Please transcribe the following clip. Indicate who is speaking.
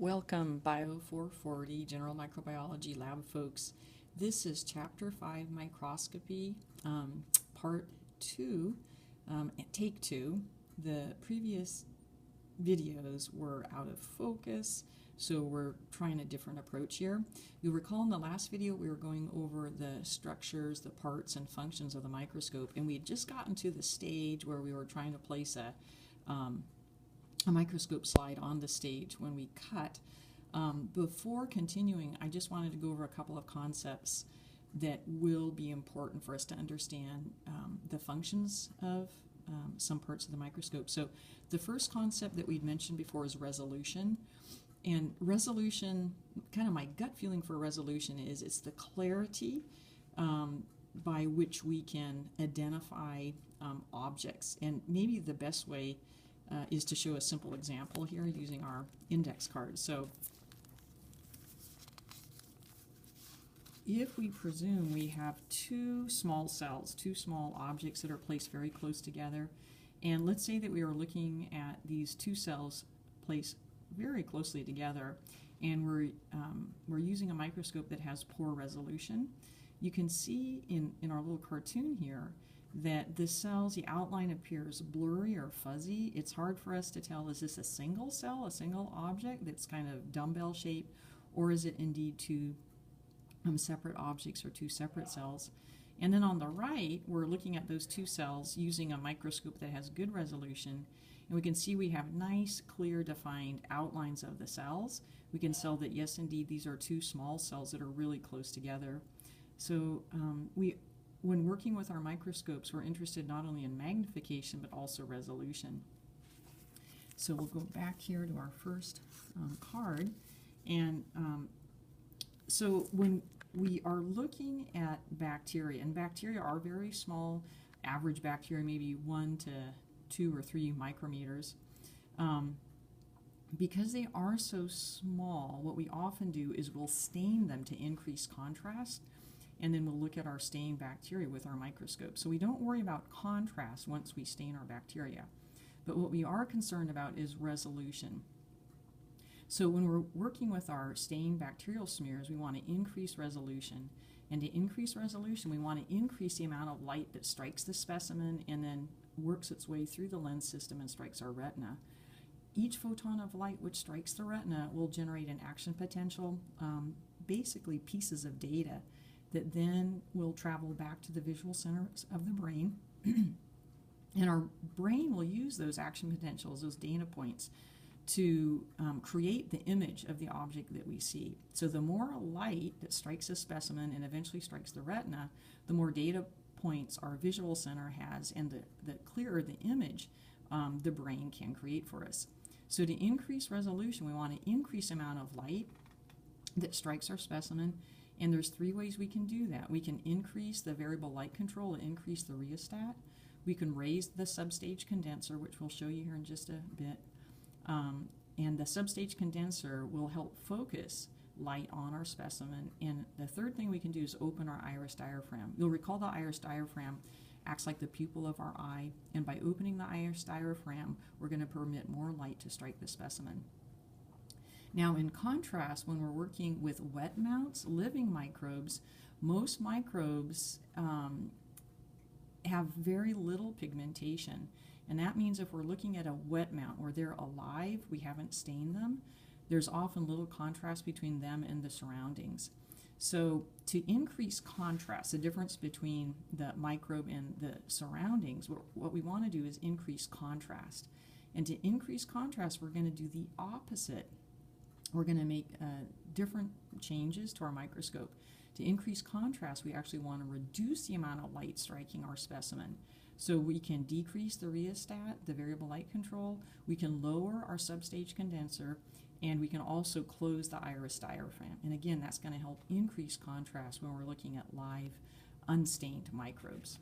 Speaker 1: Welcome, Bio 440 General Microbiology Lab folks. This is Chapter 5 Microscopy, Part 2, Take 2. The previous videos were out of focus, so we're trying a different approach here. You'll recall in the last video we were going over the structures, the parts, and functions of the microscope, and we had just gotten to the stage where we were trying to place a microscope slide on the stage when we cut. Before continuing, I just wanted to go over a couple of concepts that will be important for us to understand the functions of some parts of the microscope. So the first concept that we'd mentioned before is resolution. And resolution, kind of my gut feeling for resolution is it's the clarity by which we can identify objects. And maybe the best way is to show a simple example here using our index card. So if we presume we have two small cells, two small objects that are placed very close together, and let's say that we are looking at these two cells placed very closely together, and we're using a microscope that has poor resolution, you can see in our little cartoon here that the cells, the outline appears blurry or fuzzy. It's hard for us to tell, is this a single cell, a single object that's kind of dumbbell shaped, or is it indeed two separate objects or two separate cells? And then on the right, we're looking at those two cells using a microscope that has good resolution, and we can see we have nice, clear, defined outlines of the cells. We can tell that, yes, indeed, these are two small cells that are really close together. So when working with our microscopes, we're interested not only in magnification but also resolution. So we'll go back here to our first card. And so when we are looking at bacteria, and bacteria are very small, average bacteria maybe 1 to 2 or 3 micrometers. Because they are so small, what we often do is we'll stain them to increase contrast, and then we'll look at our stained bacteria with our microscope. So we don't worry about contrast once we stain our bacteria. But what we are concerned about is resolution. So when we're working with our stained bacterial smears, we want to increase resolution. And to increase resolution, we want to increase the amount of light that strikes the specimen and then works its way through the lens system and strikes our retina. Each photon of light which strikes the retina will generate an action potential, basically pieces of data that then will travel back to the visual centers of the brain. And our brain will use those action potentials, those data points, to create the image of the object that we see. So the more light that strikes a specimen and eventually strikes the retina, the more data points our visual center has, and the clearer the image the brain can create for us. So to increase resolution, we want to increase the amount of light that strikes our specimen. And there's 3 ways we can do that. We can increase the variable light control, increase the rheostat. We can raise the substage condenser, which we'll show you here in just a bit. And the substage condenser will help focus light on our specimen. And the third thing we can do is open our iris diaphragm. You'll recall the iris diaphragm acts like the pupil of our eye. And by opening the iris diaphragm, we're going to permit more light to strike the specimen. Now, in contrast, when we're working with wet mounts, living microbes, most microbes have very little pigmentation. And that means if we're looking at a wet mount where they're alive, we haven't stained them, there's often little contrast between them and the surroundings. So to increase contrast, the difference between the microbe and the surroundings, what we want to do is increase contrast. And to increase contrast, we're going to do the opposite. We're going to make different changes to our microscope. To increase contrast, we actually want to reduce the amount of light striking our specimen. So we can decrease the rheostat, the variable light control, we can lower our substage condenser, and we can also close the iris diaphragm. And again, that's going to help increase contrast when we're looking at live, unstained microbes.